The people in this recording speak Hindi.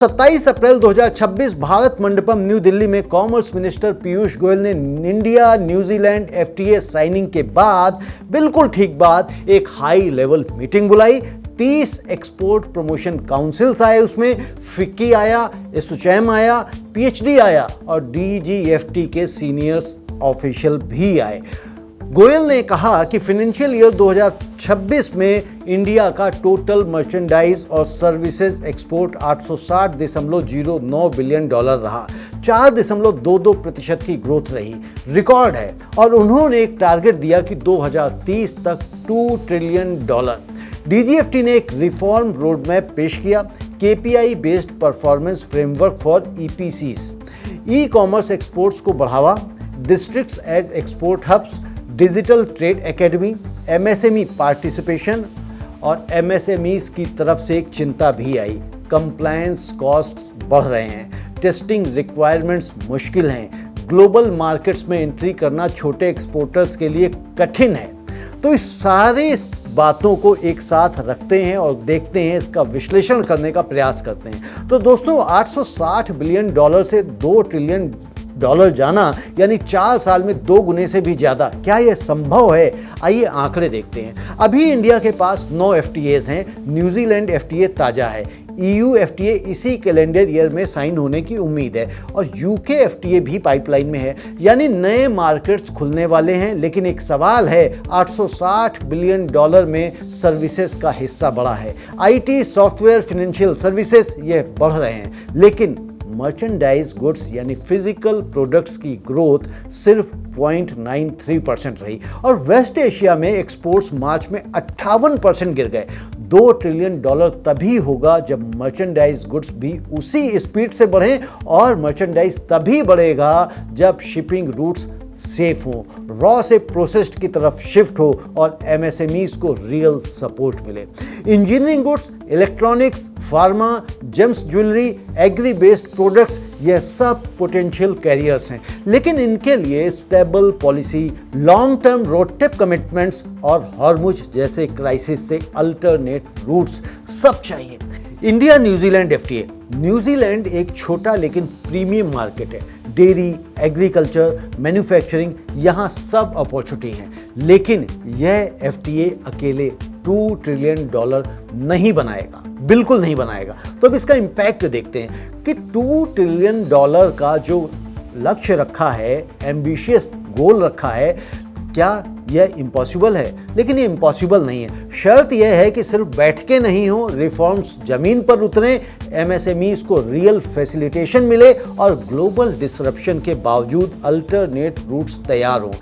27 अप्रैल 2026 भारत मंडपम न्यू दिल्ली में कॉमर्स मिनिस्टर पीयूष गोयल ने इंडिया न्यूजीलैंड एफटीए साइनिंग के बाद बिल्कुल ठीक बात एक हाई लेवल मीटिंग बुलाई। 30 एक्सपोर्ट प्रमोशन काउंसिल्स आए, उसमें फिक्की आया, एसोचैम आया, पीएचडी आया और डीजीएफटी के सीनियर्स ऑफिशियल भी आए। गोयल ने कहा कि फाइनेंशियल ईयर 2026 में इंडिया का टोटल मर्चेंडाइज और सर्विसेज एक्सपोर्ट 860.09 बिलियन डॉलर रहा, 4.22% की ग्रोथ रही, रिकॉर्ड है। और उन्होंने एक टारगेट दिया कि 2030 तक $2 ट्रिलियन। डीजीएफटी ने एक रिफॉर्म रोड मैप पेश किया, KPI based performance framework for EPCs, e commerce exports को बढ़ावा, districts as export hubs, digital trade academy, MSME participation और एमएसएमईज की तरफ से एक चिंता भी आई। कंप्लायंस कॉस्ट्स बढ़ रहे हैं, टेस्टिंग रिक्वायरमेंट्स मुश्किल हैं, ग्लोबल मार्केट्स में एंट्री करना छोटे एक्सपोर्टर्स के लिए कठिन है। तो इस सारे बातों को एक साथ रखते हैं और देखते हैं, इसका विश्लेषण करने का प्रयास करते हैं। तो दोस्तों, $860 बिलियन से $2 ट्रिलियन जाना, यानी 4 साल में 2 गुने से भी ज्यादा। क्या यह संभव है? आइए आंकड़े देखते हैं। अभी इंडिया के पास 9 एफटीएज हैं, न्यूजीलैंड एफटीए ताजा है, ईयू एफटीए इसी कैलेंडर ईयर में साइन होने की उम्मीद है और यूके एफटीए भी पाइपलाइन में है, यानी नए मार्केट्स खुलने वाले हैं। लेकिन एक सवाल है, $860 बिलियन में सर्विसेज का हिस्सा बढ़ा है, आईटी, सॉफ्टवेयर, फाइनेंशियल सर्विसेज ये बढ़ रहे हैं, लेकिन मर्चेंडाइज गुड्स यानी फिजिकल प्रोडक्ट्स की ग्रोथ सिर्फ 0.93% रही। और वेस्ट एशिया में एक्सपोर्ट्स मार्च में 58% गिर गए। $2 ट्रिलियन तभी होगा जब मर्चेंडाइज गुड्स भी उसी स्पीड से बढ़ें, और मर्चेंडाइज तभी बढ़ेगा जब शिपिंग रूट्स सेफ हो, रॉ से प्रोसेस्ड की तरफ शिफ्ट हो और एमएसएमईज को रियल सपोर्ट मिले। Engineering goods, electronics, pharma, gems jewellery, agri based products, ये सब पोटेंशियल कैरियर्स हैं, लेकिन इनके लिए stable policy, long term RoDTEP commitments और हॉर्मुज जैसे क्राइसिस से अल्टरनेट रूट्स सब चाहिए। India New Zealand FTA. न्यूजीलैंड एक छोटा लेकिन प्रीमियम मार्केट है, डेयरी, एग्रीकल्चर, मैन्युफैक्चरिंग, यहाँ सब अपॉर्चुनिटी हैं, लेकिन यह एफटीए अकेले $2 ट्रिलियन नहीं बनाएगा, बिल्कुल नहीं बनाएगा। तो अब इसका इम्पैक्ट देखते हैं कि $2 ट्रिलियन का जो लक्ष्य रखा है, एम्बिशियस गोल रखा है, क्या यह इम्पॉसिबल है? लेकिन ये इम्पॉसिबल नहीं है। शर्त यह है कि सिर्फ बैठ के नहीं हो, रिफॉर्म्स जमीन पर उतरें, एमएसएमईज को रियल फैसिलिटेशन मिले और ग्लोबल डिसरप्शन के बावजूद अल्टरनेट रूट्स तैयार हों।